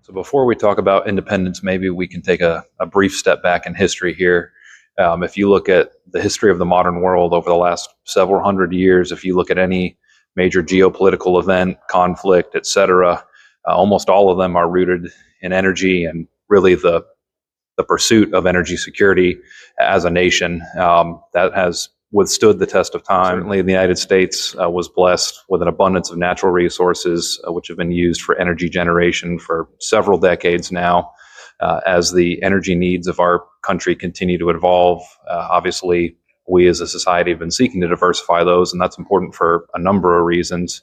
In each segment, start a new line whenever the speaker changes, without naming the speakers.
So before we talk about independence, maybe we can take a brief step back in history here. If you look at the history of the modern world over the last several hundred years, if you look at any major geopolitical event, conflict, etc., almost all of them are rooted in energy and really the pursuit of energy security as a nation. That has withstood the test of time. Certainly, the United States was blessed with an abundance of natural resources, which have been used for energy generation for several decades now. As the energy needs of our country continue to evolve, obviously, we as a society have been seeking to diversify those, and that's important for a number of reasons.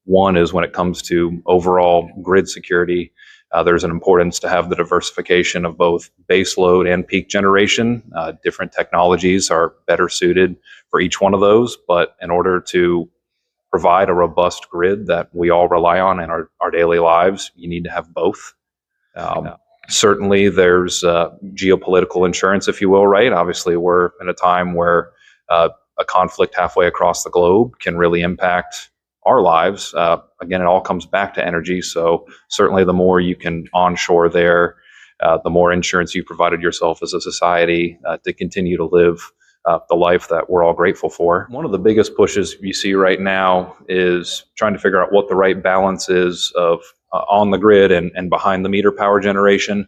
One is when it comes to overall grid security. There's an importance to have the diversification of both baseload and peak generation. Different technologies are better suited for each one of those, but in order to provide a robust grid that we all rely on in our daily lives, you need to have both. Certainly, there's geopolitical insurance, if you will, right? Obviously, we're in a time where a conflict halfway across the globe can really impact our lives. Again, it all comes back to energy. So certainly the more you can onshore there, the more insurance you provided yourself as a society to continue to live the life that we're all grateful for. One of the biggest pushes you see right now is trying to figure out what the right balance is of on the grid and behind the meter power generation.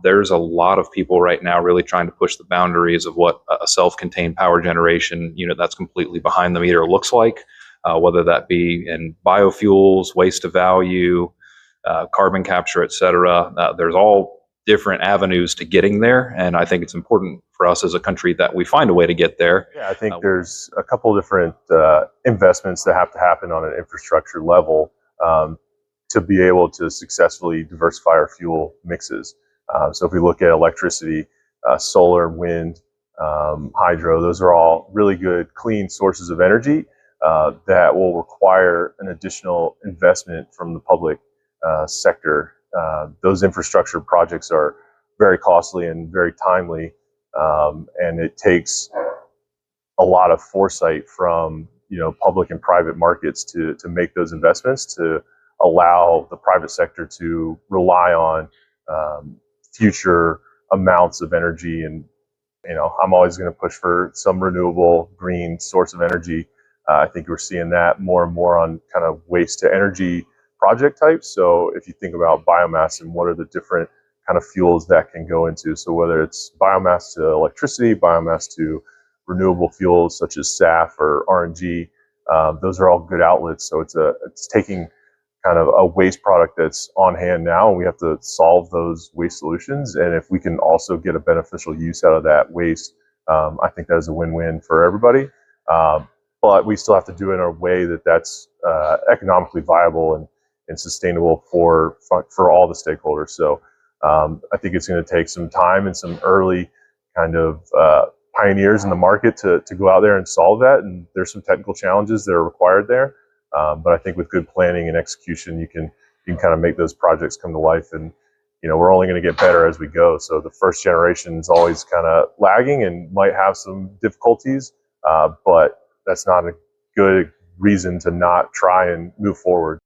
There's a lot of people right now really trying to push the boundaries of what a self-contained power generation unit that's completely behind the meter looks like. Whether that be in biofuels, waste to value, carbon capture, et cetera. There's all different avenues to getting there, and I think it's important for us as a country that we find a way to get there.
Yeah, I think there's a couple of different investments that have to happen on an infrastructure level to be able to successfully diversify our fuel mixes. So if we look at electricity, solar, wind, hydro, those are all really good, clean sources of energy. That will require an additional investment from the public sector. Those infrastructure projects are very costly and very timely, and it takes a lot of foresight from public and private markets to make those investments, to allow the private sector to rely on future amounts of energy. And I'm always going to push for some renewable green source of energy. I think we're seeing that more and more on kind of waste to energy project types. So if you think about biomass and what are the different kind of fuels that can go into, so whether it's biomass to electricity, biomass to renewable fuels such as SAF or RNG, those are all good outlets. So it's taking kind of a waste product that's on hand now, and we have to solve those waste solutions. And if we can also get a beneficial use out of that waste, I think that is a win-win for everybody. But we still have to do it in a way that's economically viable and sustainable for all the stakeholders. So I think it's going to take some time and some early kind of pioneers in the market to go out there and solve that. And there's some technical challenges that are required there. But I think with good planning and execution, you can kind of make those projects come to life. And we're only going to get better as we go. So the first generation is always kind of lagging and might have some difficulties, but that's not a good reason to not try and move forward.